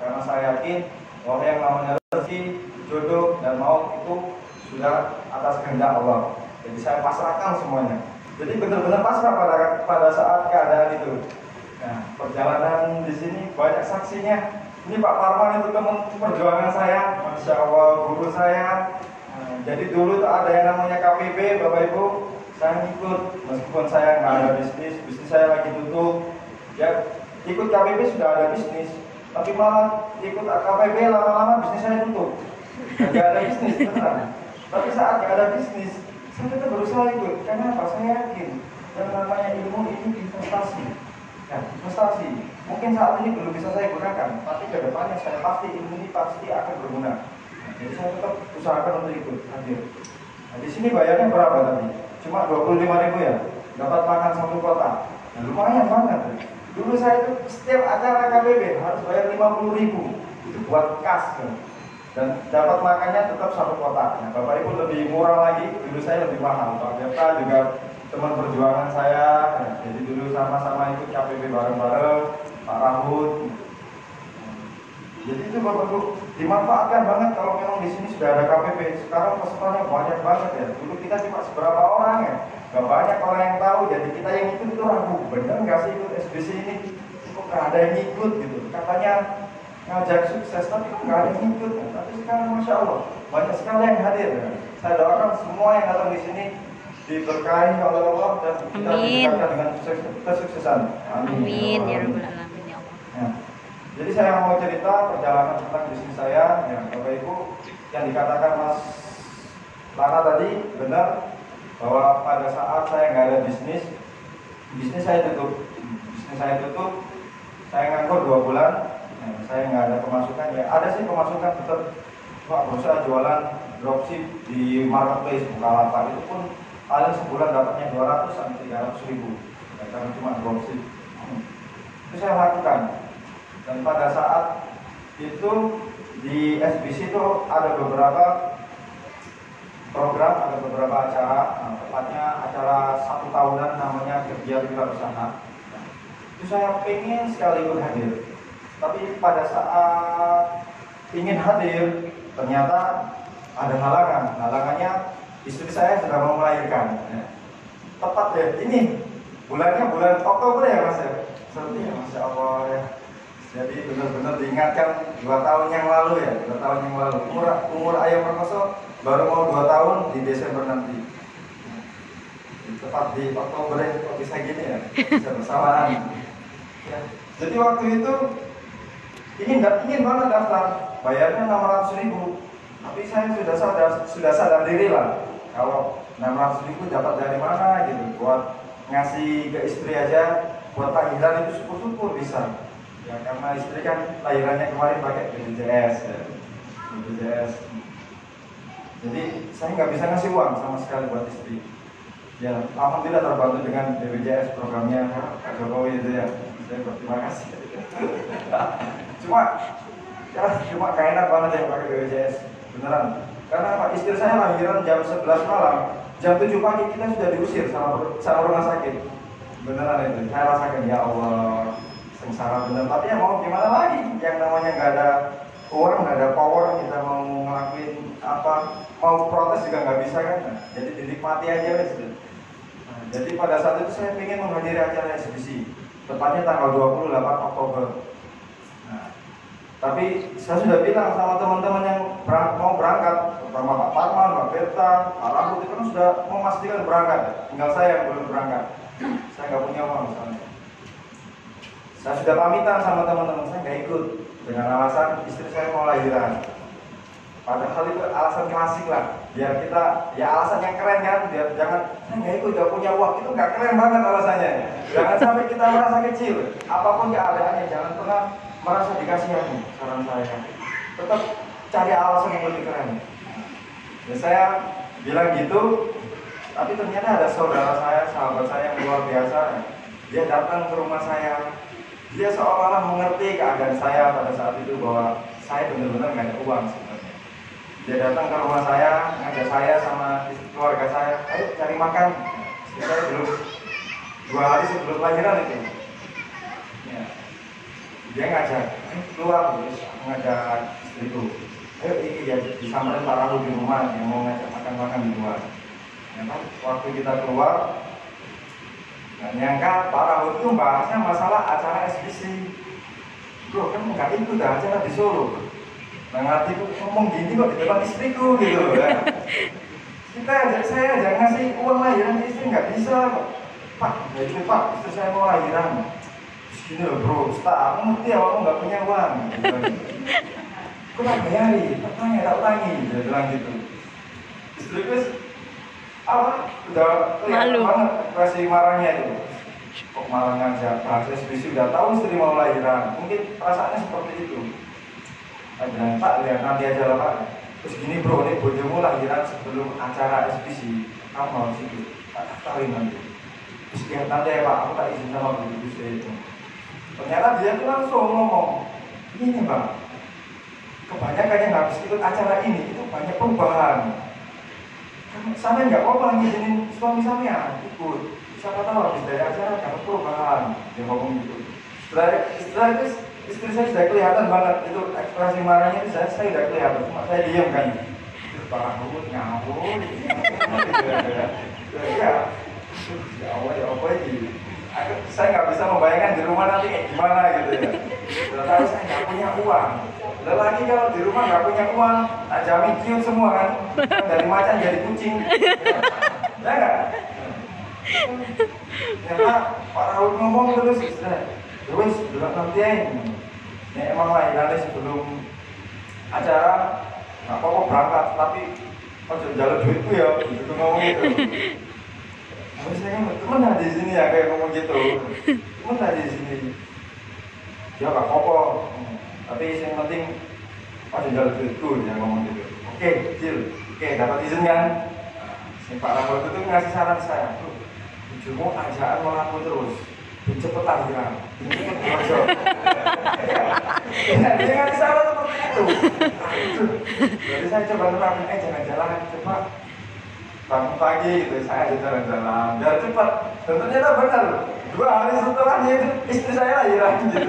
Karena saya yakin bahwa yang namanya rezeki, jodoh, dan maut itu sudah atas kehendak Allah. Jadi saya pasrahkan semuanya. Jadi benar-benar pasrah pada saat keadaan itu. Nah, perjalanan di sini banyak saksinya. Ini Pak Parman itu teman perjuangan saya, Masya Allah, guru saya. Nah, jadi dulu tuh ada yang namanya KPB, Bapak Ibu. Saya ikut, meskipun saya nggak ada bisnis saya lagi tutup. Ya, ikut KPB sudah ada bisnis, tapi malah ikut KPB lama-lama bisnis saya tutup. Nggak ada bisnis, benar. Tapi saat nggak ada bisnis, saya tetap berusaha ikut. Karena apa? Saya yakin yang namanya ilmu ini investasi. Ya, investasi. Mungkin saat ini belum bisa saya gunakan, tapi ke depannya saya pasti ilmu ini pasti akan berguna. Nah, jadi saya tetap usahakan untuk ikut hadir. Nah, di sini bayarnya berapa tadi? Cuma 25.000 ya. Dapat makan satu kotak. Nah, lumayan banget. Dulu saya itu setiap acara KBB harus bayar 50.000. Itu buat kas. Ya. Dan dapat makannya tetap satu kotak. Nah, Bapak Ibu lebih murah lagi. Dulu saya lebih mahal. Pak Berta juga teman perjuangan saya. Ya, jadi dulu sama-sama ikut KBB bareng-bareng. Pak Rahut. Jadi itu Bapak Ibu dimanfaatkan banget kalau memang di sini sudah ada KPP. Sekarang pesertanya banyak banget ya. Dulu kita cuma seberapa orang ya, nggak banyak orang yang tahu. Jadi kita yang ikut itu ragu, bener nggak sih ikut SBC ini? Kok nggak ada yang ikut gitu? Katanya ngajak sukses, tapi kok nggak ada yang ikut. Ya. Tapi sekarang Masya Allah banyak sekali yang hadir. Ya. Saya doakan semua yang datang di sini diberkahi oleh Allah dan kita diberikan dengan kesuksesan. Amin ya Rabbal Alamin ya Allah. Ya. Jadi saya mau cerita perjalanan tentang bisnis saya, ya Bapak Ibu, yang dikatakan Mas Lana tadi benar bahwa pada saat saya nggak ada bisnis saya tutup, saya nganggur 2 bulan, ya, saya nggak ada pemasukan, ya ada sih pemasukan tetap, Pak berusaha jualan dropship di marketplace Bukalapak itu pun paling sebulan dapatnya 200 sampai 300.000, ya, karena cuma dropship, itu saya lakukan. Dan pada saat itu di SBC itu ada beberapa program, ada beberapa acara, tepatnya acara 1 tahunan namanya Kerja Wirausaha. Itu saya pengen sekali ikut hadir. Tapi pada saat ingin hadir, ternyata ada halangan. Halangannya istri saya sudah mau melahirkan. Tepat ya, ini bulannya bulan Oktober ya Mas ya. Sepertinya Masya Allah ya. Jadi benar-benar diingatkan 2 tahun yang lalu ya, 2 tahun yang lalu. Umur Ayah Perkoso baru mau 2 tahun di Desember nanti. Tepat di Oktober kok bisa gini ya, bisa bersamaan. Ya. Jadi waktu itu ingin banget daftar, bayarnya 600.000. Tapi saya sudah sadar diri lah, kalau 600.000 dapat dari mana gitu, buat ngasih ke istri aja, buat takbiran itu syukur-syukur bisa. Ya karena istri kan lahirannya kemarin pakai BPJS ya. BPJS. Jadi saya nggak bisa ngasih uang sama sekali buat istri. Ya alhamdulillah terbantu dengan BPJS programnya Pak Jokowi itu ya. Saya berterima kasih. cuma gak enak banget ya pakai BPJS beneran. Karena Pak istri saya lahiran jam 11 malam, jam 7 pagi kita sudah diusir sama rumah sakit. Beneran itu. Saya rasakan ya Allah. Sengsara bener, tapi ya mau gimana lagi, yang namanya nggak ada uang, nggak ada power, kita mau ngelakuin apa, mau protes juga nggak bisa kan, nah, jadi dinikmati aja gitu. Nah, jadi pada saat itu saya ingin menghadiri acara SBC, tepatnya tanggal 28 Oktober. Nah, tapi saya sudah bilang sama teman-teman yang mau berangkat, terutama Pak Parman, Pak Berta, Pak Rahut itu kan sudah memastikan berangkat, tinggal saya yang belum berangkat, saya nggak punya uang misalnya. Saya sudah pamitan sama teman-teman saya nggak ikut dengan alasan istri saya mau lahiran. Padahal itu alasan klasik lah, biar kita ya alasan yang keren kan, biar jangan saya nggak ikut, nggak punya uang, itu nggak keren banget alasannya. Jangan sampai kita merasa kecil, apapun keadaannya jangan pernah merasa dikasihani. Saran saya tetap cari alasan yang lebih keren. Ya, saya bilang gitu, tapi ternyata ada saudara saya, sahabat saya yang luar biasa. Dia datang ke rumah saya. Dia seolah-olah mengerti keadaan saya pada saat itu bahwa saya benar-benar nggak ada uang sebenarnya. Dia datang ke rumah saya, ngajak saya sama keluarga saya, ayo cari makan. Saya belum 2 hari sebelum lahiran itu. Ya. dia ngajak keluar, terus aku ngajak istriku, ayo ini ya disamperin Pak Rahul di rumah yang mau ngajak makan-makan di luar. Ternyata waktu kita keluar, nggak nyangka Pak Rahul itu bahasnya masalah acara SBC. Bro, kan nggak ikut acara di Solo. Nah ngerti ngomong gini kok di depan istriku gitu loh ya. Saya ajak ngasih uang lahiran istri nggak bisa kok. Pak, ya itu Pak, istri saya mau lahiran. Terus gini loh bro, aku ngerti ya, aku nggak punya uang. Aku tak bayari, tak tangi, dia bilang gitu. Istriku apa? Udah kelihatan banget ekspresi marahnya itu. Kok malah ngajak bahasa SBC, udah tahu istri mau lahiran. Mungkin perasaannya seperti itu. Saya bilang, Pak, lihat nanti aja lah Pak. Terus gini bro, ini bojomu lahiran sebelum acara SBC. Kamu mau situ, tak daftarin nanti. Terus lihat nanti ya Pak, aku tak izin sama begitu itu. Ternyata dia tuh langsung ngomong, ini Bang, kebanyakan yang habis ikut acara ini itu banyak perubahan. Sampai nggak apa-apa ngizinin suami sampean ikut. Siapa tahu habis dari acara dapat perubahan. Dia ngomong gitu. Setelah itu istri saya sudah kelihatan banget itu ekspresi marahnya itu saya sudah kelihatan. Cuma saya diam kan. Itu parah banget ngawur. Ya Allah ya apa ini? Saya nggak bisa membayangkan di rumah nanti kayak gimana gitu ya. Sudah tahu saya nggak punya uang. Lelaki kalau di rumah nggak punya uang, jamin cium semua kan. Dari macan jadi kucing. Ya nggak? Ternyata Pak Rahul ngomong terus terus bilang nantian ini emang lahirannya sebelum acara nggak apa-apa berangkat tapi ojo jalan duitku ya gitu ngomong gitu. Habis saya ngomong temen di sini ya kayak ngomong gitu, temen di sini dia nggak apa-apa tapi yang penting ojo jalan duitku dia ngomong gitu. Oke deal, oke dapat izin kan. Si Pak Rahul itu ngasih saran saya, cuma ajakan melaku terus, cepet lahiran, cepet kerja. Dia ngasih saran seperti itu. Jadi saya coba terapin, jalan-jalan, coba bangun pagi gitu, saya aja jalan-jalan, biar cepat. Dan ternyata benar, 2 hari setelahnya itu istri saya lahiran gitu.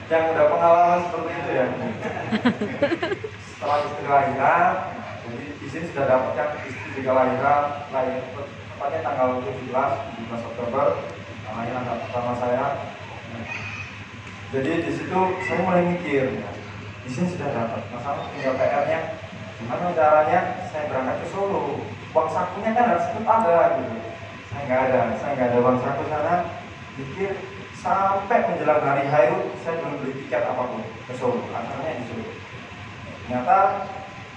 Yang udah pengalaman seperti itu ya. Setelah istri lahiran, jadi izin sudah dapatkan istri juga lahiran tepatnya tanggal 17 Oktober lahiran pertama saya. Jadi di situ saya mulai mikir, izin sudah dapat, masalah tinggal PR-nya gimana caranya saya berangkat ke Solo. Uang sakunya kan harus tetap ada gitu. Saya nggak ada uang saku sana. Mikir sampai menjelang hari H saya belum beli tiket apapun ke Solo, acaranya di Solo. Ternyata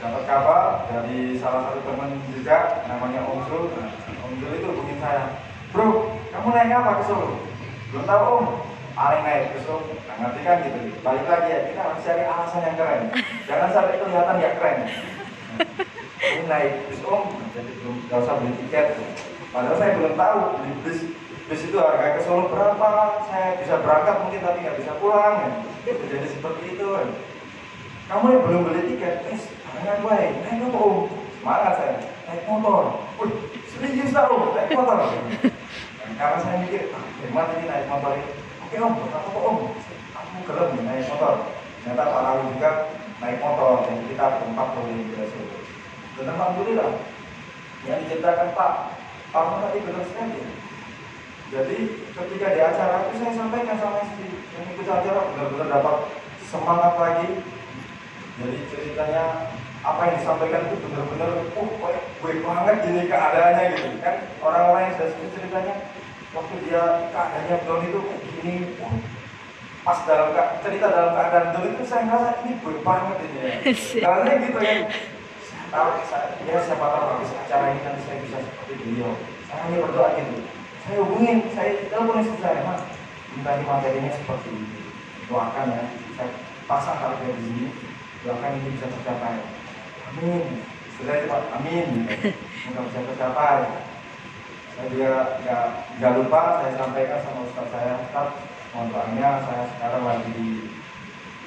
dapat kabar dari salah satu teman juga namanya Om Zul. Om Zul itu hubungin saya, bro, kamu naik apa ke Solo? Belum tahu Om. Paling naik ke Solo, nah, ngerti kan gitu. Balik lagi ya, kita harus cari alasan yang keren. Jangan sampai kelihatan nggak keren. Ini naik bis Om, jadi belum nggak usah beli tiket. Padahal saya belum tahu beli bis itu harga ke Solo berapa. Saya bisa berangkat mungkin tapi nggak bisa pulang. Ya. Jadi seperti itu. Kamu yang belum beli tiket, jangan baik, naik apa Om? Semangat saya, naik motor. Wih, serius tak Om, naik motor. Karena saya mikir, hemat ini naik motor ini. Oke Om, buat apa Om? Aku gelem naik motor. Ternyata Pak Rahul juga naik motor, jadi kita berempat keliling ke Solo. Dan alhamdulillah, yang diceritakan Pak tadi benar sekali. Jadi ketika di acara itu saya sampaikan sama istri yang ikut acara benar-benar dapat semangat lagi. Jadi ceritanya apa yang disampaikan itu benar-benar gue banget gini keadaannya gitu kan. Orang-orang yang sudah ceritanya waktu dia keadaannya down itu begini, pas cerita dalam keadaan down itu saya ngerasa ini gue banget ini ya. Karena gitu ya. Siapa tahu habis acara ini nanti saya bisa seperti beliau. Saya hanya berdoa gitu. Saya hubungin, saya telepon istri saya, Mas, minta materinya seperti ini. Doakan ya, saya pasang harga di sini. Doakan ini bisa tercapai. Amin. Sudah cepat, amin. Semoga bisa tercapai. Saya juga nggak lupa saya sampaikan sama ustaz saya, Ustaz, mohon doanya saya sekarang lagi di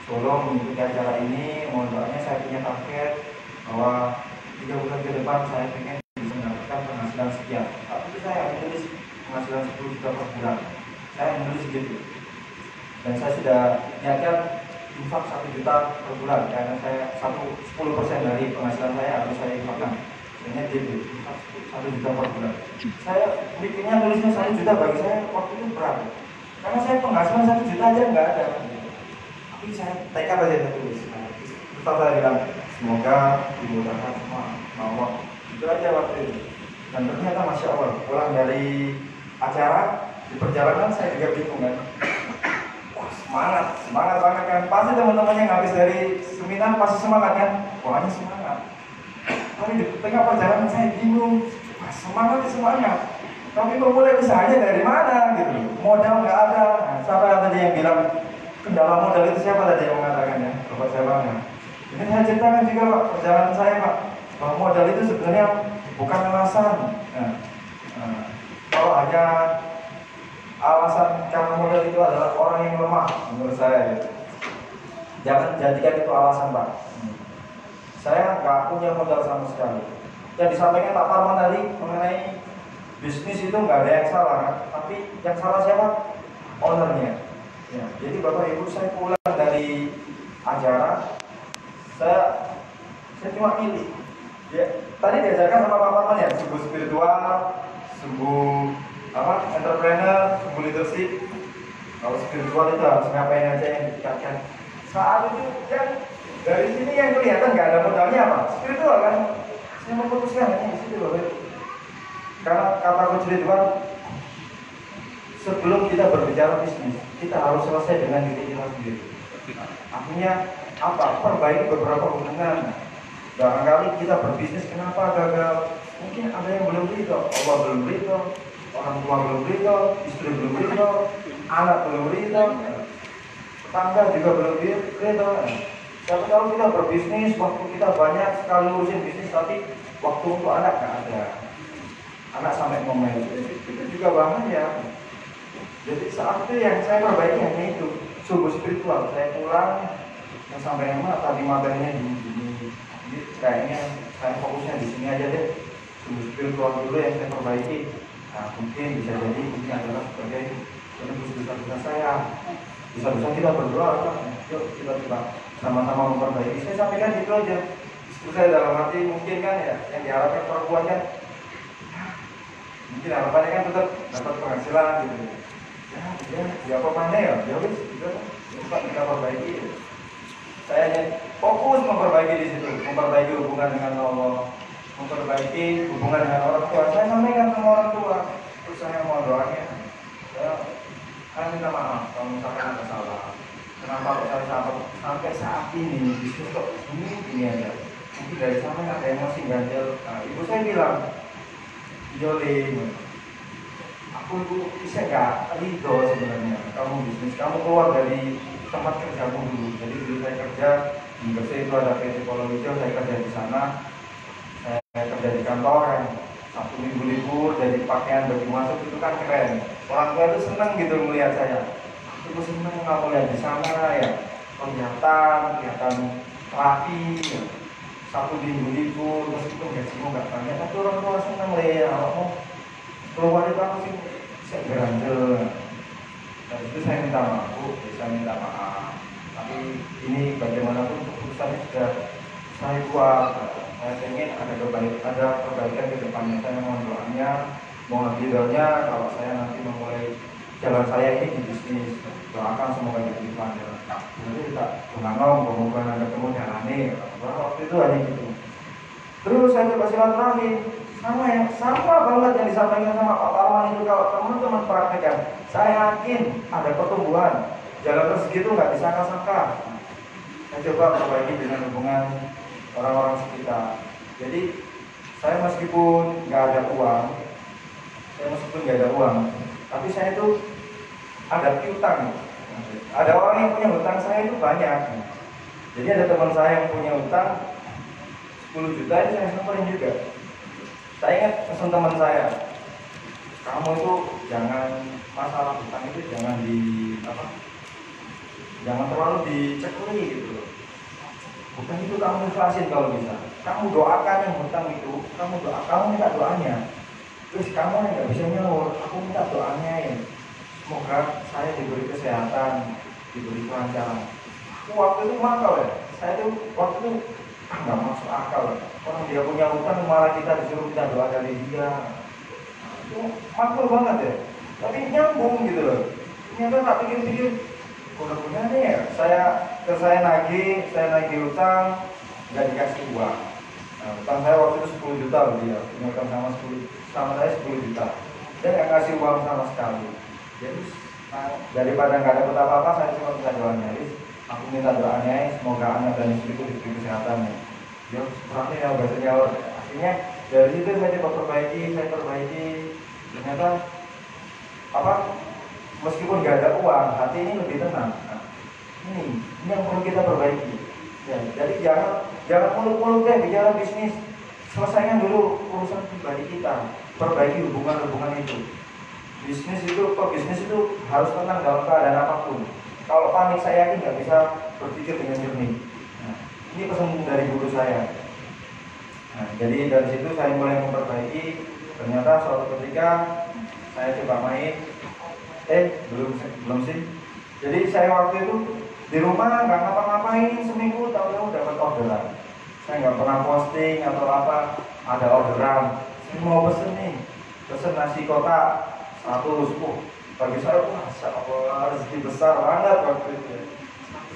Solo mengikuti acara ini. Mohon doanya saya punya target bahwa 3 bulan ke depan saya pengen bisa mendapatkan penghasilan sekian. Tapi saya menulis penghasilan 10 juta per bulan. Saya menulis gitu. Dan saya sudah niatkan infak 1 juta per bulan, karena saya 10% dari penghasilan saya harus saya infakkan. Ini jadi infak 1 juta per bulan. Saya bikinnya tulisnya 1 juta bagi saya waktu itu berat, karena saya penghasilan 1 juta aja nggak ada. Tapi saya tekad aja tulis. Tetap saya bilang semoga dimudahkan semua Allah. Itu aja waktu itu. Dan ternyata masya Allah, pulang dari acara di perjalanan saya juga bingung kan. Semangat banget kan. Pasti teman-teman yang habis dari seminar pasti semangat kan. Pokoknya semangat. Tapi di tengah perjalanan saya bingung. Semangat. Tapi memulai usahanya dari mana gitu. Modal nggak ada. Nah, siapa tadi yang bilang kendala modal itu, siapa tadi yang mengatakan ya? Bapak saya bang. Ini saya ceritakan juga Pak, perjalanan saya Pak, bahwa modal itu sebenarnya bukan alasan. Kalau hanya alasan karena modal itu adalah orang yang lemah, menurut saya gitu. Jangan jadikan itu alasan Pak. Saya nggak punya modal sama sekali. Yang disampaikan Pak Parman tadi mengenai bisnis itu nggak ada yang salah kan? Tapi yang salah siapa? Ownernya. Ya, jadi Bapak Ibu, saya pulang dari acara, saya cuma milih. Ya, tadi diajarkan sama Pak Parman ya, sumbu spiritual, sumbu entrepreneur, sumbu leadership. Kalau spiritual itu harus ngapain aja yang ditingkatkan. Saat itu yang dari sini yang kelihatan nggak ada modalnya apa? Spiritual kan? Saya memutuskan hanya di situ Bapak. Karena kata kunci Tuhan, sebelum kita berbicara bisnis, kita harus selesai dengan diri kita sendiri. Artinya apa? Perbaiki beberapa hubungan. Barangkali kita berbisnis kenapa gagal? Mungkin ada yang belum ridho, Allah belum ridho, orang tua belum ridho, istri belum ridho, anak belum ridho, tetangga juga belum ridho. Siapa tahu kita berbisnis, waktu kita banyak sekali urusin bisnis, tapi waktu untuk anak nggak ada. Anak sampai ngomel, itu juga bahaya. Jadi saat itu yang saya perbaiki hanya itu, sumbu spiritual. Saya pulang, yang sampai rumah tadi materinya di kayaknya saya fokusnya di sini aja deh. Sumbu spiritual dulu yang saya perbaiki. Nah, mungkin bisa jadi ini adalah sebagai penebus dosa-dosa saya. Bisa-bisa kita berdoa, yuk kita sama-sama memperbaiki. Saya sampaikan itu aja. Itu saya dalam hati mungkin kan ya, yang diharapkan perempuan kan, mungkin harapannya kan tetap dapat penghasilan gitu. Ya apa mana ya, wis juga kita perbaiki. Saya hanya fokus memperbaiki di situ, memperbaiki hubungan dengan Allah, memperbaiki hubungan dengan orang tua. Saya sampaikan sama orang tua, terus saya mau doanya. Saya minta maaf kalau misalkan ada salah. Kenapa kok saya sampai saat ini bisnis kok ini aja. Mungkin dari sana ada yang masih ganjel. Nah, ibu saya bilang, Jolin, aku itu bisa gak ridho sebenarnya kamu bisnis, kamu keluar dari tempat kerjamu dulu. Jadi dulu saya kerja di Gresik itu ada PT Polo Hijau, saya kerja di sana. Saya kerja di kantor yang Sabtu Minggu libur, jadi pakaian baju masuk itu kan keren. Orang tua itu seneng gitu melihat saya. Aku seneng kamu lihat di sana ya, kelihatan rapi. Ya. Sabtu Minggu libur, meskipun gajimu nggak banyak, tapi orang tua seneng ya. Kamu keluar itu aku sih saya berandel. Dan itu saya minta maaf, saya minta maaf. Tapi ini bagaimanapun keputusannya sudah saya buat. Saya ingin ada perbaikan ke depannya. Saya mohon doanya, mohon ridhonya kalau saya nanti memulai jalan saya ini di bisnis. Doakan semoga diterima. Jadi kita menganggap hubungan ketemu jalannya. Waktu itu hanya gitu. Terus saya coba silaturahmi. Sama banget yang disampaikan sama Pak Parman itu. Kalau teman-teman praktekkan, saya yakin ada pertumbuhan. Jalan rezeki itu nggak disangka-sangka. Saya coba perbaiki dengan hubungan orang-orang sekitar. Jadi saya meskipun nggak ada uang, tapi saya itu ada piutang. Ada orang yang punya hutang saya itu banyak. Jadi ada teman saya yang punya hutang 10 juta, itu saya samperin juga. Saya ingat pesan teman saya, kamu itu jangan masalah hutang itu jangan terlalu dicekuri gitu. Hutang itu kamu ikhlasin kalau bisa. Kamu doakan yang hutang itu, kamu minta doanya. Terus kamu yang nggak bisa nyaur, aku minta doanya ya. Semoga saya diberi kesehatan, diberi kelancaran. Waktu itu makal ya, saya tuh waktu itu nggak masuk akal. Orang dia punya utang malah kita disuruh kita doa dari dia. Itu makul banget ya. Tapi nyambung gitu loh. Ternyata tak pikir-pikir, benar-benar nih ya. Saya nagih utang, nggak dikasih uang. Nah, utang saya waktu itu 10 juta loh dia. Punya utang sama saya 10 juta. Dia nggak kasih uang sama sekali. Jadi daripada nggak dapat apa-apa, saya cuma minta doanya. Aku minta doanya, semoga anak dan istriku diberi kesehatan ya. Dia seperti ya bahasanya. Akhirnya dari situ saya coba perbaiki. Ternyata meskipun nggak ada uang, hati ini lebih tenang. Nah, ini yang perlu kita perbaiki. Ya, jadi jangan muluk-muluk deh bicara bisnis. Selesaikan dulu urusan pribadi kita. Perbaiki hubungan itu. Bisnis itu harus tenang dalam keadaan apapun. Kalau panik saya yakin nggak bisa berpikir dengan jernih. Nah, ini pesan dari guru saya. Nah, jadi dari situ saya mulai memperbaiki. Ternyata suatu ketika saya coba main, belum sih. Jadi saya waktu itu di rumah nggak ngapa-ngapain, seminggu tahu-tahu dapat orderan. Saya nggak pernah posting atau apa, ada orderan. Saya mau pesen nasi kotak 100. Bagi saya, masya Allah, rezeki besar banget waktu itu.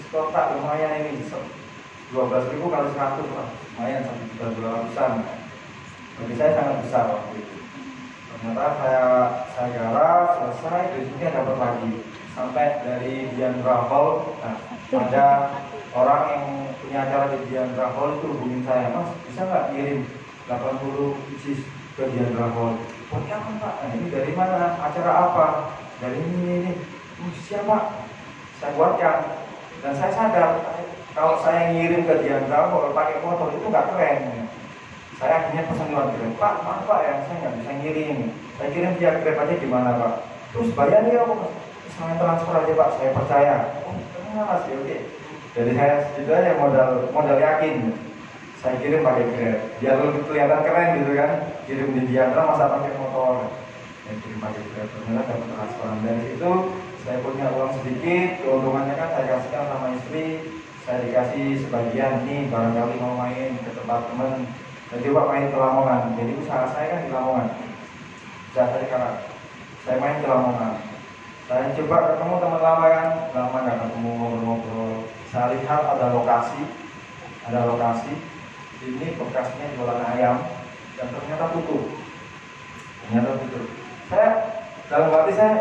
100 kotak lumayan ini, 12.000 kali 100 lah, lumayan 1.200-an. Bagi saya sangat besar waktu itu. Ternyata saya garap, selesai, besoknya dapat lagi. Sampai dari Dian Rahol, nah, ada orang yang punya acara di Dian Rahol itu hubungin saya, Mas, bisa nggak kirim 80 pieces ke Dian Rahol? Buat apa Pak? Nah, ini dari mana? Acara apa? Dari ini. Siapa? Saya buatkan. Dan saya sadar kalau saya ngirim ke Dian Rahol pakai motor itu nggak keren. Saya akhirnya pesan lewat Grab, Pak, maaf Pak ya, saya nggak bisa ngirim. Saya kirim via Grab aja gimana Pak? Terus bayar ya Pak, saya transfer aja Pak, saya percaya. Oh, kenapa sih? Oke. Jadi saya itu aja modal yakin. Saya kirim pakai Grab, biar lebih kelihatan keren gitu kan. Kirim di Diandra masa pakai motor. Saya kirim pakai Grab, ternyata dapat transferan. Dari situ saya punya uang sedikit, keuntungannya kan saya kasihkan sama istri. Saya dikasih sebagian nih, barangkali mau main ke tempat teman. Dan coba main ke Lamongan. Jadi usaha saya kan di Lamongan. Usaha saya main ke Lamongan. Saya coba ketemu teman lama kan, lama nggak ketemu, ngobrol-ngobrol. Saya lihat ada lokasi. Ini bekasnya jualan ayam dan ternyata tutup. Saya dalam hati saya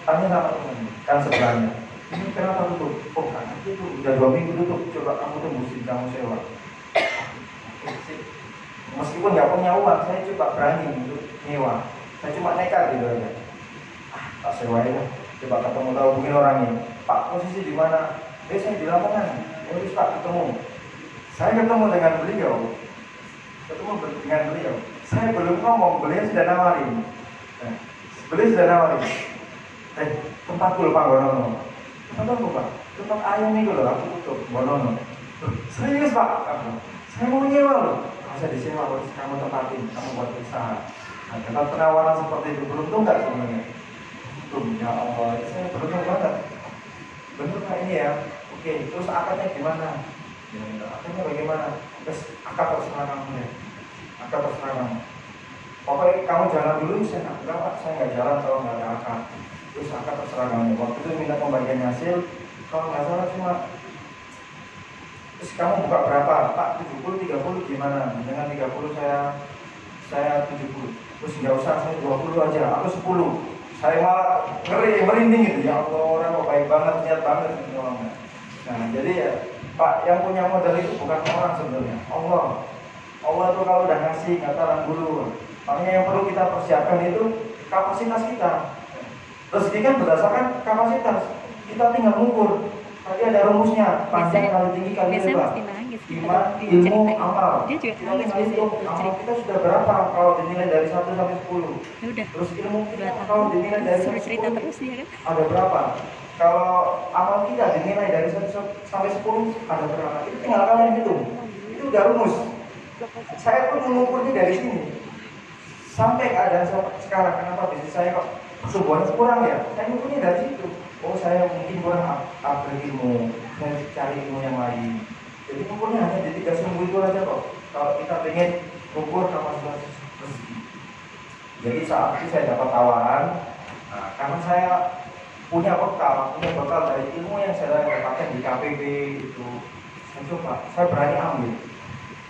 tanya sama teman kan sebelahnya, ini kenapa tutup? Oh karena itu udah 2 minggu tutup. Coba kamu tembusin, kamu sewa. Meskipun nggak punya uang, saya coba berani untuk nyewa. Saya cuma nekat gitu aja. Tak sewa ya. Coba ketemu, tahu hubungin orangnya. Pak, posisi di mana? Saya di Lamongan. Ya wis Pak, ketemu. Saya ketemu dengan beliau. Saya belum ngomong, beliau sudah nawarin. Tempat dulu Pak Bonono. Tempat apa Pak? Tempat ayam itu loh, aku tutup Bonono. Serius Pak? Saya mau nyewa loh. Bisa disewa, kamu tempatin, kamu buat usaha. Nah, dapat penawaran seperti itu, beruntung nggak sebenarnya? Beruntung, ya Allah, saya beruntung banget. Bener nggak ini ya? Oke, terus akadnya gimana? Ya, akadnya bagaimana? Terus akad terserah kamu ya. Pokoknya kamu jalan dulu, saya nggak jalan kalau nggak ada akad. Terus akad terserah kamu. Waktu itu minta pembagian hasil, kalau nggak salah cuma. Terus kamu buka berapa? Pak, 70, 30 gimana? Dengan 30 saya 70. Terus nggak usah, saya 20 aja, aku 10. Saya malah merinding gitu. Ya Allah, orang kok baik banget, niat banget gitu orangnya. Nah, jadi ya Pak, yang punya modal itu bukan orang sebenarnya, Allah. Allah tuh kalau udah ngasih, nggak tahan dulu. Makanya yang perlu kita persiapkan itu kapasitas kita. Rezeki kan berdasarkan kapasitas. Kita tinggal mengukur. Tadi ada rumusnya, panjang kali tinggi kali lebar. Iman, ilmu, amal. Dia juga Kita nangis tinggal hitung, amal kita sudah berapa kalau dinilai dari 1 sampai 10. Udah. Terus ilmu kita kalau dinilai dari 1 sampai 10 terus ya kan? ada berapa? Kalau amal kita dinilai dari 1 sampai 10 ada berapa? Itu tinggal kalian hitung. Itu udah rumus. Saya pun mengukurnya dari sini. Sampai keadaan sekarang, kenapa bisnis saya kok pertumbuhannya kurang ya? Saya mengukurnya dari situ. oh saya mungkin kurang upgrade ilmu, saya cari ilmu yang lain. Jadi ukurnya hanya di 3 sumbu itu aja kok. Kalau kita pengen ukur kapasitas rezeki. Jadi saat itu saya dapat tawaran, nah, karena saya punya bekal dari ilmu yang saya dapatkan di KPB itu, saya coba, saya berani ambil.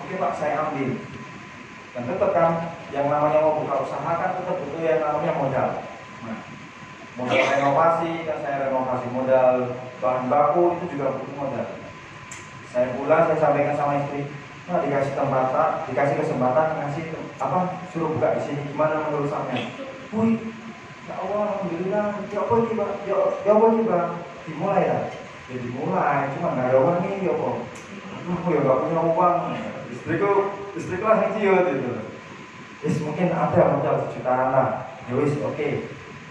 Oke Pak, saya ambil. Dan tetap kan, yang namanya mau buka usaha kan tetap butuh yang namanya modal. Nah, modal renovasi, kan saya renovasi, modal bahan baku itu juga butuh modal. Saya pulang, saya sampaikan sama istri, nah dikasih kesempatan ngasih suruh buka di sini, gimana menurut sampean? Wih, ya Allah, alhamdulillah, ya apa ini Pak? Ya apa ini Bang? Dimulai ya? Ya dimulai, cuma nggak ada uang nih, ya kok. Aku ya nggak punya uang. Istriku langsung ciut gitu. Wis mungkin ada modal 1 jutaan lah. Ya wis oke.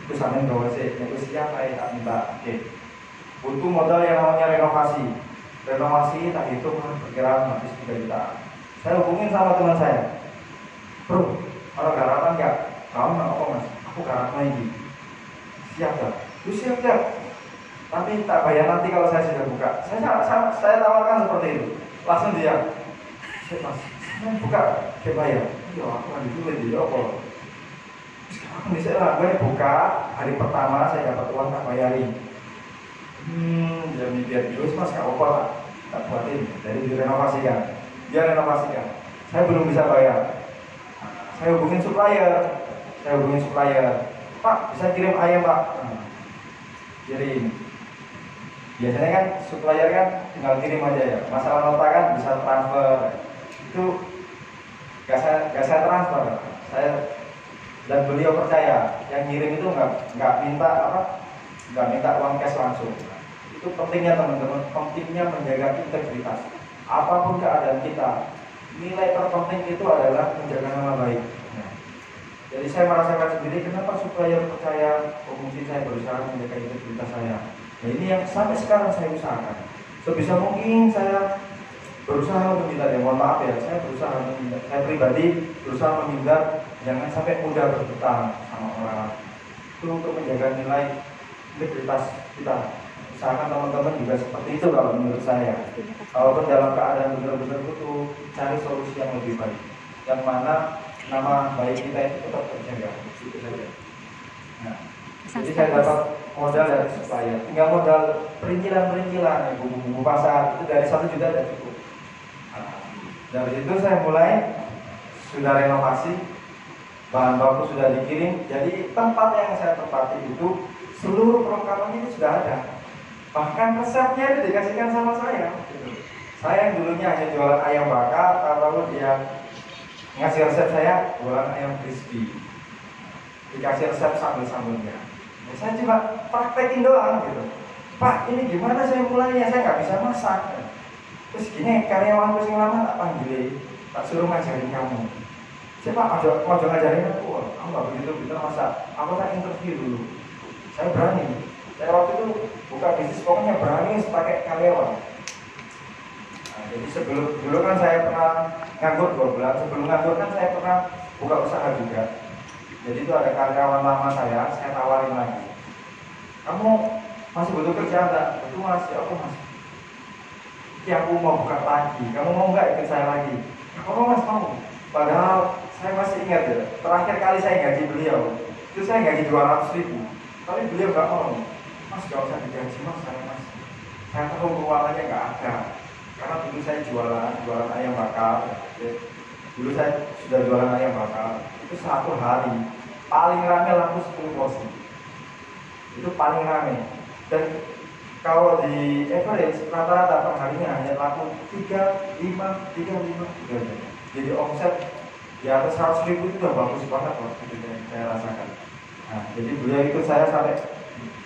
Itu sampean gawe sih, nek wis siap ae tak minta. Oke. Butuh modal yang namanya renovasi. Renovasi tak hitung perkiraan habis 3 juta. Saya hubungin sama teman saya. Bro, kalau garapan enggak? Kamu nggak apa Mas? Aku garapan lagi. Siap ya? Lu siap. Tapi tak bayar nanti kalau saya sudah buka. Saya tawarkan seperti itu. Langsung dia, Mas, saya buka, saya bayar. Ya aku kan dulu di apa? Sekarang bisa lah, gue buka hari pertama saya dapat uang tak bayarin. Dia mikir, terus Mas gak apa lah, tak buatin. Jadi direnovasikan, dia renovasikan. Saya belum bisa bayar. Saya hubungin supplier. Pak, bisa kirim ayam Pak? Kirim. Biasanya kan supplier kan tinggal kirim aja ya. Masalah nota kan bisa transfer. Itu gak saya transfer. Dan beliau percaya yang ngirim itu nggak minta uang cash langsung. Itu pentingnya teman-teman, pentingnya menjaga integritas. Apapun keadaan kita, nilai terpenting itu adalah menjaga nama baik. Jadi saya merasakan sendiri kenapa supplier percaya, mungkin saya berusaha menjaga integritas saya. Nah ini yang sampai sekarang saya usahakan. Sebisa mungkin saya berusaha untuk menghindar, mohon maaf ya, saya pribadi berusaha menghindar jangan sampai mudah berhutang sama orang. Itu untuk menjaga nilai integritas kita. Usahakan teman-teman juga seperti itu kalau menurut saya. Kalaupun dalam keadaan benar-benar butuh, cari solusi yang lebih baik. Yang mana nama baik kita itu tetap terjaga. Itu saja. Nah, jadi saya dapat modal dari supplier. Tinggal modal perincilan-perincilan, bumbu-bumbu pasar itu dari 1 juta sudah cukup. Nah, dari situ saya mulai sudah renovasi, bahan baku sudah dikirim. Jadi tempat yang saya tempati itu seluruh perlengkapannya itu sudah ada. Bahkan resepnya itu dikasihkan sama saya. Saya yang dulunya hanya jualan ayam bakar, lalu dia ngasih resep saya jualan ayam crispy. Dikasih resep sambal-sambalnya. Ya, saya cuma praktekin doang gitu. Pak, ini gimana saya mulainya? Saya nggak bisa masak. Terus gini, karyawanku sing lama tak panggil, tak suruh ngajarin kamu. Siapa mau ngajarin aku? Aku nggak begitu masak. Aku tak interview dulu. Saya berani. Saya waktu itu buka bisnis pokoknya berani pakai karyawan. Nah, jadi dulu kan saya pernah nganggur 2 bulan. Sebelum nganggur kan saya pernah buka usaha juga. Jadi itu ada karyawan lama saya tawarin lagi. Kamu masih butuh kerja enggak? Betul Mas, ya aku Mas. Ya aku mau buka lagi. Kamu mau nggak ikut saya lagi? Aku mau Mas, mau. Padahal saya masih ingat ya, terakhir kali saya gaji beliau itu saya gaji 200.000. Tapi beliau nggak mau. Mas gak usah digaji Mas, saya tahu keuangannya nggak ada. Karena dulu saya jualan ayam bakar. Dulu saya sudah jualan ayam bakar. Itu 1 hari paling rame laku 10 porsi. Itu paling rame. Dan kalau di average rata-rata per harinya hanya laku 35. Jadi omset di atas 100.000 itu udah bagus banget waktu itu saya rasakan. Nah, jadi beliau ikut saya sampai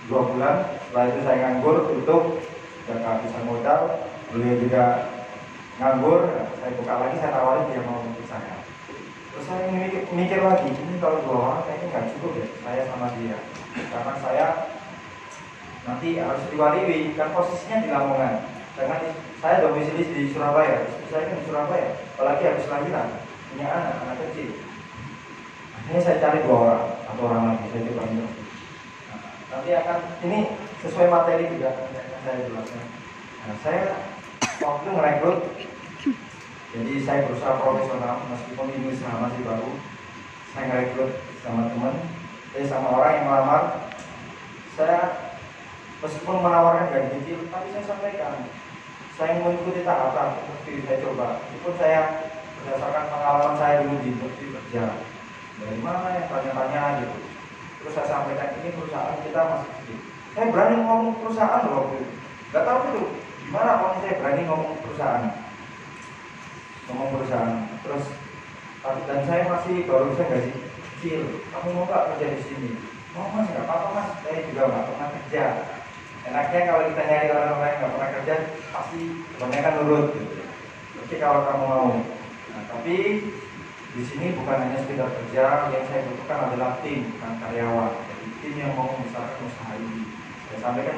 2 bulan. Setelah itu saya nganggur, tutup, udah kehabisan modal. Beliau juga nganggur, saya buka lagi, saya tawarin dia mau ikut saya. Terus saya mikir lagi, ini kalau 2 orang kayaknya nggak cukup ya, saya sama dia. Karena saya nanti harus diwariwi, kan posisinya di Lamongan. Dengan saya domisili di Surabaya, saya kan di Surabaya, apalagi habis lahiran, punya anak kecil. Akhirnya saya cari 2 orang, 1 orang lagi, saya coba ini. Nanti akan ini sesuai materi juga yang saya jelaskan. Nah, saya waktu merekrut, jadi saya berusaha profesional meskipun ini usaha masih baru. Saya merekrut sama teman, sama orang yang melamar. Saya meskipun menawarkan gaji kecil, tapi saya sampaikan saya mengikuti tahapan seperti saya coba. Itu saya berdasarkan pengalaman saya dulu di industri kerja. Dari mana yang tanya-tanya gitu. Terus saya sampaikan ini perusahaan kita masih kecil. Saya berani ngomong perusahaan loh waktu itu. Gak tahu itu gimana kalau saya berani ngomong perusahaan. Terus dan saya masih baru bisa gaji kecil. Kamu mau nggak kerja di sini? Oh mas, nggak apa-apa mas. Saya juga nggak pernah kerja. Enaknya kalau kita nyari orang-orang yang nggak pernah kerja, pasti kebanyakan nurut. Gitu. Oke kalau kamu mau. Nah, tapi di sini bukan hanya sekedar kerja, yang saya butuhkan adalah tim, bukan karyawan. Jadi tim yang mau membesarkan usaha ini. Saya sampaikan,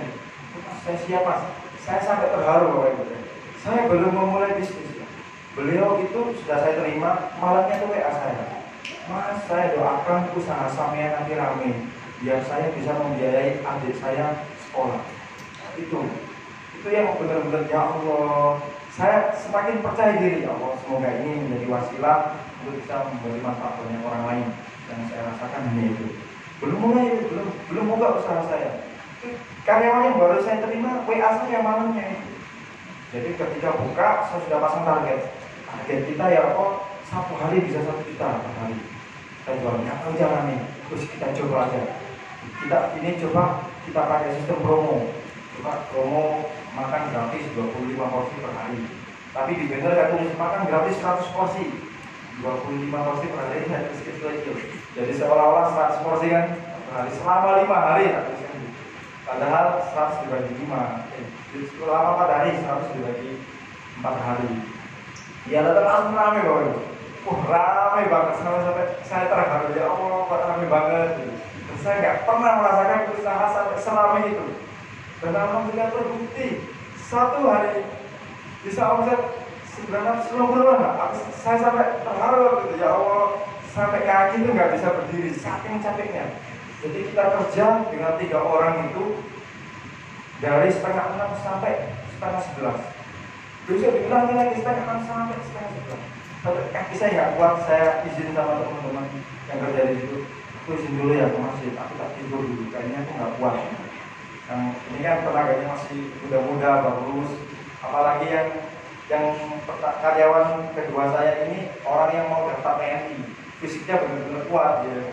mas, saya siap mas. Saya sampai terharu Bapak Ibu. Saya belum memulai bisnis. Beliau itu sudah saya terima, malamnya itu WA saya. Mas, saya doakan usaha sampean nanti rame, biar saya bisa membiayai adik saya sekolah. Itu yang benar-benar ya Allah. Saya semakin percaya diri ya Allah. Semoga ini menjadi wasilah untuk bisa memberi manfaat banyak orang lain. Yang saya rasakan hanya itu. Belum buka usaha saya. Karyawan yang baru saya terima WA saya malamnya itu. Jadi ketika buka saya sudah pasang target. Target kita ya apa? Satu hari bisa 1 juta per hari. Kita jualnya apa jalan nih? Terus kita coba aja. Kita pakai sistem promo. Promo makan gratis 25 porsi per hari. Tapi di banner saya tulis makan gratis 100 porsi. 25 porsi per hari saya tulis kecil-kecil. Jadi seolah-olah 100 porsi kan per hari selama 5 hari saya tuliskan. Padahal 100 dibagi 5. Selama 4 hari 100 dibagi 4 hari. Ya datang langsung rame Bapak Ibu. Rame banget sampai saya terharu ya Allah, kok rame banget. Terus saya nggak pernah merasakan usaha sampai seramai itu. Dan alhamdulillah terbukti 1 hari bisa omset 990. Saya sampai terharu gitu ya Allah, sampai kaki itu nggak bisa berdiri saking capeknya. Jadi kita kerja dengan 3 orang itu dari setengah 6 sampai setengah 11. Besok diulangi lagi setengah 6 sampai setengah 11. Sampai kaki saya nggak kuat, saya izin sama teman-teman yang kerja di situ. Aku izin dulu ya ke masjid, aku tak tidur dulu, kayaknya aku nggak kuat. Yang ini kan tenaganya masih muda-muda, bagus. Apalagi yang karyawan kedua saya ini orang yang mau daftar TNI, fisiknya benar-benar kuat ya.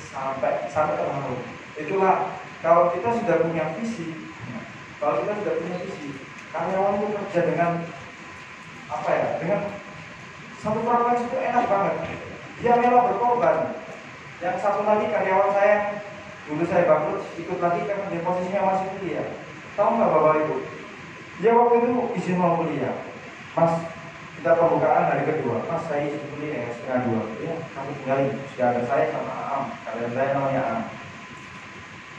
Sampai terharu. Itulah kalau kita sudah punya visi, karyawan itu kerja dengan apa ya? Dengan satu frekuensi itu enak banget. Dia rela berkorban. Yang satu lagi karyawan saya dulu saya bangkrut, ikut lagi karena dia posisinya masih kuliah. Tahu nggak Bapak Ibu? Dia waktu itu izin mau kuliah. Mas, kita pembukaan hari kedua. Mas, saya izin kuliah setengah 2. Ya, kamu tinggalin. Sudah ada saya sama Am. Kalian saya namanya Am.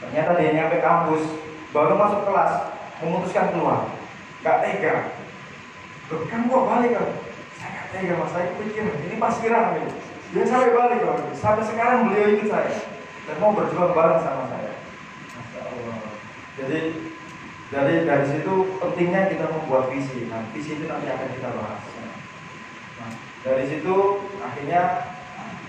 Ternyata dia nyampe kampus, baru masuk kelas, memutuskan keluar. Gak tega. Kan gua balik kan? Saya gak tega Mas, saya pikir ini pas kira nih. Dia sampai balik kan? Sampai sekarang beliau ikut saya dan mau berjuang bareng sama saya. Masya Allah. Jadi dari situ pentingnya kita membuat visi. Nah, visi itu nanti akan kita bahas. Nah, dari situ akhirnya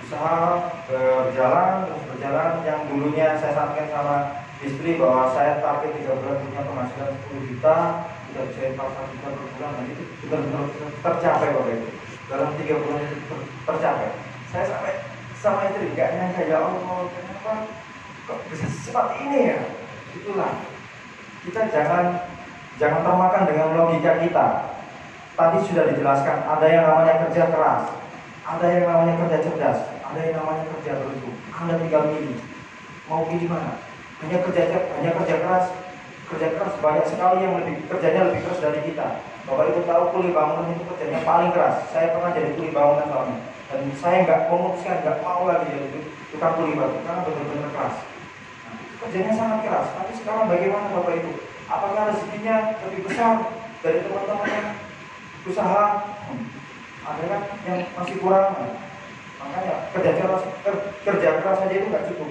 usaha berjalan yang dulunya saya sampaikan sama istri bahwa saya target 3 bulan punya penghasilan 10 juta, tidak bisa investasi 1 juta per bulan, dan itu benar-benar tercapai Bapak Ibu. Dalam 3 bulan itu tercapai. Saya sampai sama istri nggak nyangka ya Allah, kenapa kok bisa secepat ini ya? Itulah kita jangan termakan dengan logika kita. Tadi sudah dijelaskan, ada yang namanya kerja keras, ada yang namanya kerja cerdas, ada yang namanya kerja beruntung. Anda tinggal pilih, mau pilih mana? Hanya kerja keras banyak sekali yang kerjanya lebih keras dari kita. Bapak Ibu tahu kuli bangunan itu kerjanya paling keras. Saya pernah jadi kuli bangunan soalnya, dan saya nggak mau lagi jadi tukang kuli batu karena benar-benar keras. Nah, kerjanya sangat keras. Tapi sekarang bagaimana Bapak Ibu? Apakah rezekinya lebih besar dari teman-teman yang usaha? Ada kan yang masih kurang. Makanya kerja keras saja itu nggak cukup.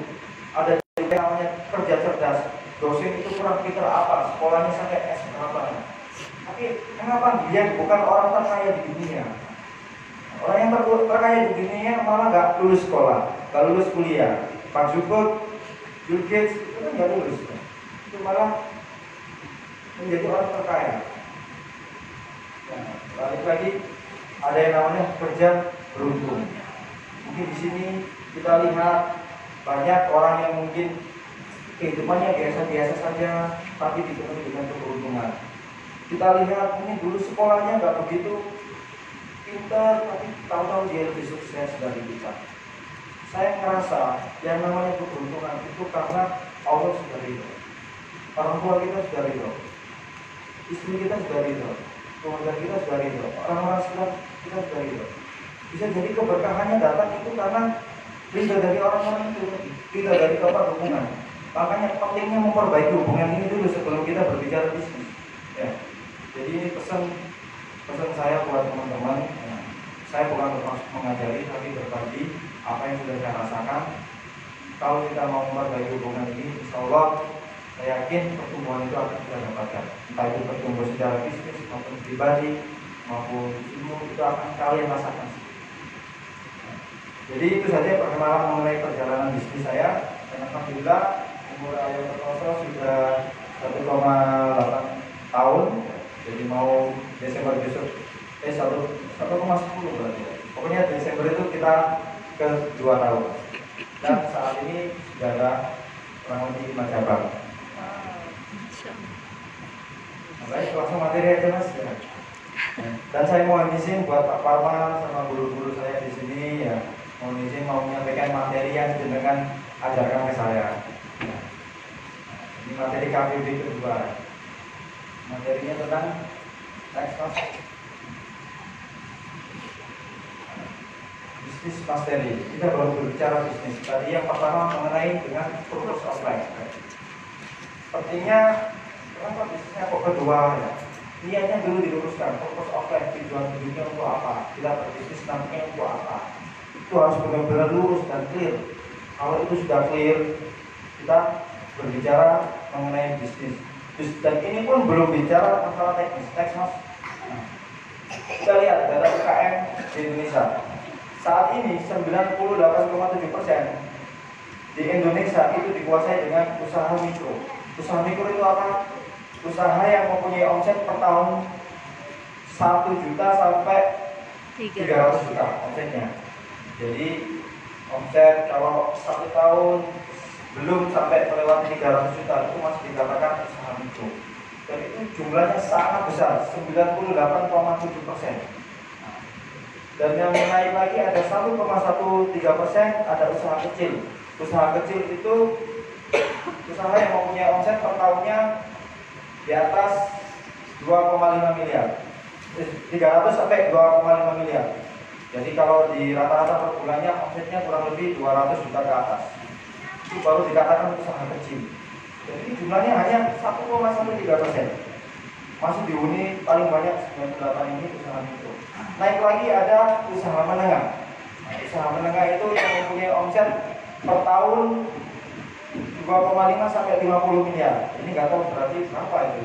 Ada yang namanya kerja cerdas, dosen itu kurang pintar apa, sekolahnya sampai S berapa. Tapi kenapa dia bukan orang terkaya di dunia? Orang yang terkaya di dunia malah nggak lulus sekolah, nggak lulus kuliah. Pak Zuckerberg, Bill Gates itu kan nggak lulus, itu malah menjadi orang terkaya. Nah, balik lagi ada yang namanya kerja beruntung. Mungkin di sini kita lihat banyak orang yang mungkin kehidupannya biasa-biasa saja, tapi dipenuhi dengan keberuntungan. Kita lihat ini dulu sekolahnya nggak begitu pintar, tapi tahu-tahu dia lebih sukses dari kita. Saya merasa yang namanya keberuntungan itu karena Allah sudah ridho, orang tua kita sudah ridho, istri kita sudah ridho, keluarga kita sudah ridho, orang-orang sekitar kita sudah ridho. Bisa jadi keberkahannya datang itu karena ridho dari orang-orang itu, ridho dari Bapak hubungan. Makanya pentingnya memperbaiki hubungan ini dulu sebelum kita berbicara bisnis. Ya. Jadi ini pesan saya buat teman-teman. Ya. Saya bukan bermaksud mengajari, tapi berbagi apa yang sudah saya rasakan. Kalau kita mau memperbaiki hubungan ini, insya Allah saya yakin pertumbuhan itu akan kita dapatkan. Entah itu pertumbuhan secara bisnis maupun pribadi maupun ilmu, itu akan kalian rasakan. Jadi itu saja perkenalan mengenai perjalanan bisnis saya. Dan alhamdulillah umur Ayo Kertoso sudah 1,8 tahun. Jadi mau Desember besok 1,10 berarti ya. Pokoknya Desember itu kita ke 2 tahun. Dan saat ini sudah ada kurang lebih 5 cabang. Baik, langsung materi aja Mas ya. Dan saya mau izin buat Pak Parman sama guru-guru saya di sini ya, mohon izin mau menyampaikan materi yang jenengan ajarkan ke saya. Ini materi KBB kedua. Materinya tentang next Mas. Bisnis mastery. Kita baru berbicara bisnis. Tadi yang pertama mengenai dengan purpose of life. Sepertinya kenapa bisnisnya kok kedua ya? Niatnya dulu diluruskan. Purpose of life, tujuan hidupnya untuk apa? Kita berbisnis nantinya untuk apa? Itu harus benar-benar lurus dan clear. Kalau itu sudah clear, kita berbicara mengenai bisnis. Dan ini pun belum bicara masalah teknis, teks Mas. Nah, kita lihat data UKM di Indonesia. Saat ini 98,7% di Indonesia itu dikuasai dengan usaha mikro. Usaha mikro itu apa? Usaha yang mempunyai omset per tahun 1 juta sampai 300 juta omsetnya. Jadi omset kalau 1 tahun belum sampai melewati 300 juta itu masih dikatakan usaha mikro. Dan itu jumlahnya sangat besar, 98,7%. Dan yang naik lagi ada 1,13% ada usaha kecil. Usaha kecil itu usaha yang mempunyai omset per tahunnya di atas 2,5 miliar, 300 sampai 2,5 miliar. Jadi kalau di rata-rata per bulannya omsetnya kurang lebih 200 juta ke atas. Itu baru dikatakan usaha kecil. Jadi jumlahnya hanya 1,13%. Masih dihuni paling banyak 98 ini usaha mikro. Naik lagi ada usaha menengah. Nah, usaha menengah itu yang mempunyai omset per tahun 2,5 sampai 50 miliar. Ini nggak tahu berarti berapa itu.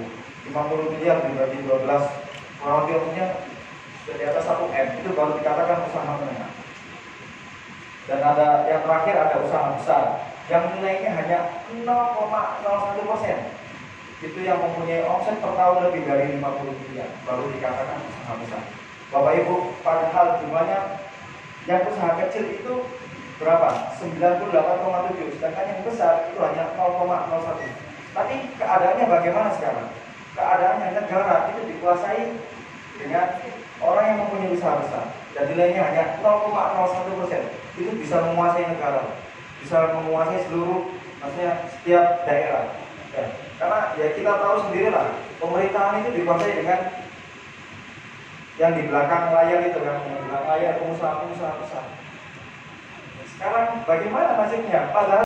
50 miliar dibagi 12, kurang lebihnya sudah di atas 1 M. Itu baru dikatakan usaha menengah. Dan ada yang terakhir ada usaha besar yang nilainya hanya 0,01%. Itu yang mempunyai omset per tahun lebih dari 50 miliar, baru dikatakan usaha besar. Bapak Ibu, padahal jumlahnya yang usaha kecil itu berapa? 98,7, sedangkan yang besar itu hanya 0,01. Tapi keadaannya bagaimana sekarang? Keadaannya negara itu dikuasai dengan orang yang mempunyai usaha besar dan nilainya hanya 0,01%. Itu bisa menguasai negara, bisa menguasai seluruh, maksudnya setiap daerah. Ya, karena ya kita tahu sendirilah, pemerintahan itu dikuasai dengan yang di belakang layar itu kan, yang di belakang layar pengusaha-pengusaha besar. Sekarang bagaimana nasibnya? Padahal